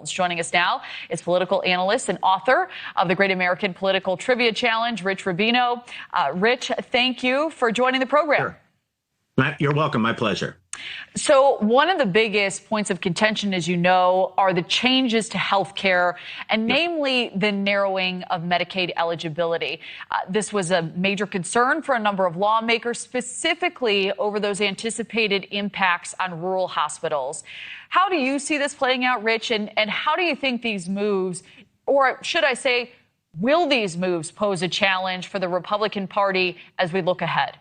Joining us now is political analyst and author of the Great American Political Trivia Challenge, Rich Rubino. Rich, thank you for joining the program. Sure. You're welcome. My pleasure. So one of the biggest points of contention, as you know, are the changes to health care, and namely the narrowing of Medicaid eligibility. This was a major concern for a number of lawmakers, specifically over those anticipated impacts on rural hospitals. How do you see this playing out, Rich, and how do you think these moves, or should I say, will these moves pose a challenge for the Republican Party as we look ahead?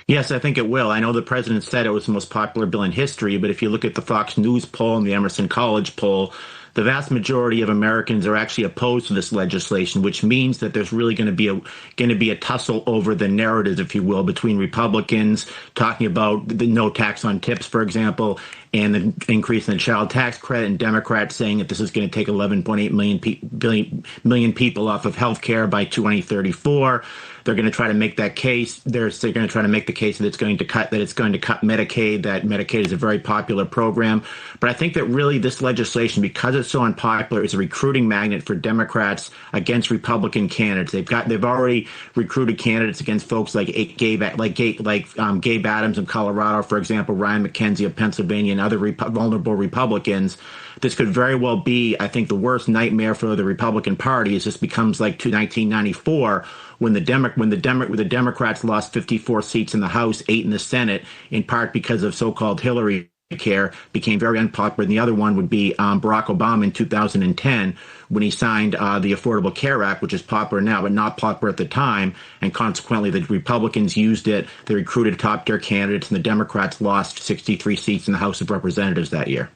Yes, I think it will. I know the president said it was the most popular bill in history, but if you look at the Fox News poll and the Emerson College poll, the vast majority of Americans are actually opposed to this legislation, which means that there's really going to be a tussle over the narratives, if you will, between Republicans talking about the no tax on tips, for example, and the increase in the child tax credit, and Democrats saying that this is going to take 11.8 million people off of health care by 2034. They're going to try to make that case. They're going to try to make the case that it's going to cut Medicaid, that Medicaid is a very popular program. But I think that really this legislation, because it's so unpopular, is a recruiting magnet for Democrats against Republican candidates. They've already recruited candidates against folks like Gabe Adams of Colorado, for example, Ryan McKenzie of Pennsylvania, and other vulnerable Republicans. This could very well be, I think, the worst nightmare for the Republican Party. Is this becomes like 1994 when the Democrats lost 54 seats in the House, 8 in the Senate, in part because of so-called Hillary care, became very unpopular. And the other one would be Barack Obama in 2010 when he signed the Affordable Care Act, which is popular now, but not popular at the time. And consequently, the Republicans used it. They recruited top-tier candidates, and the Democrats lost 63 seats in the House of Representatives that year.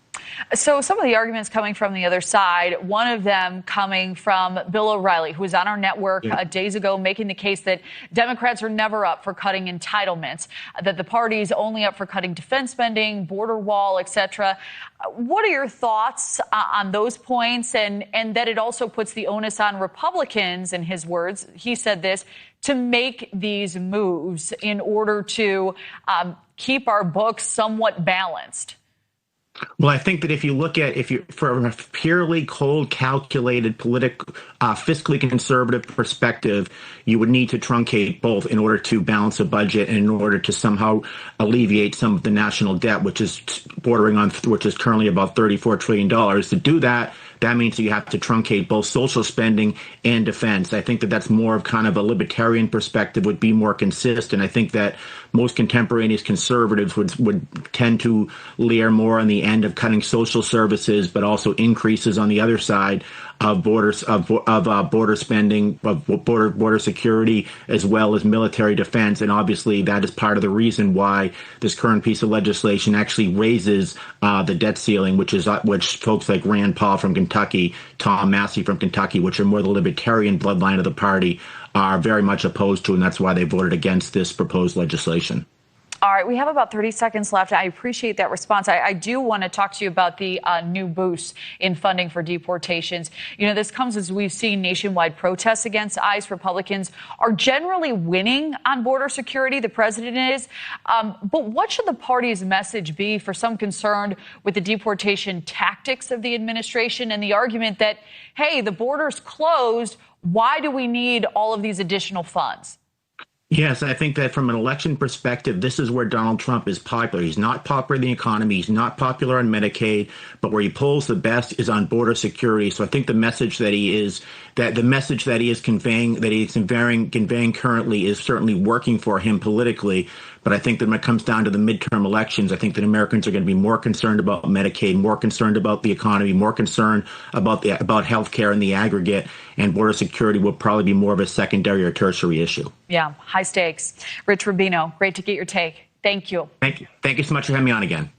So some of the arguments coming from the other side, one of them coming from Bill O'Reilly, who was on our network days ago, making the case that Democrats are never up for cutting entitlements, that the party's only up for cutting defense spending, border wall, etc. What are your thoughts on those points, and that it also puts the onus on Republicans, in his words, he said this, to make these moves in order to keep our books somewhat balanced? Well, I think that if you look at, from a purely cold, calculated, fiscally conservative perspective, you would need to truncate both in order to balance a budget and in order to somehow alleviate some of the national debt, which is currently about $34 trillion. To do that, that means that you have to truncate both social spending and defense. I think that that's more of kind of a libertarian perspective, would be more consistent. I think that most contemporaneous conservatives would tend to leer more on the end of cutting social services, but also increases on the other side of border spending, of border security, as well as military defense. And obviously, that is part of the reason why this current piece of legislation actually raises the debt ceiling, which folks like Rand Paul from Kentucky, Tom Massey from Kentucky, which are more the libertarian bloodline of the party, are very much opposed to, and that's why they voted against this proposed legislation. All right, we have about 30 seconds left. I appreciate that response. I do want to talk to you about the new boost in funding for deportations. You know, this comes as we've seen nationwide protests against ICE. Republicans are generally winning on border security. The president is. But what should the party's message be for some concerned with the deportation tactics of the administration and the argument that, hey, the border's closed. Why do we need all of these additional funds? Yes, I think that from an election perspective, this is where Donald Trump is popular. He's not popular in the economy. He's not popular on Medicaid, but where he polls the best is on border security. So I think the message that he is conveying currently is certainly working for him politically. But I think that when it comes down to the midterm elections, I think that Americans are going to be more concerned about Medicaid, more concerned about the economy, more concerned about health care in the aggregate, and border security will probably be more of a secondary or tertiary issue. Yeah, high stakes. Rich Rubino, great to get your take. Thank you. Thank you. Thank you so much for having me on again.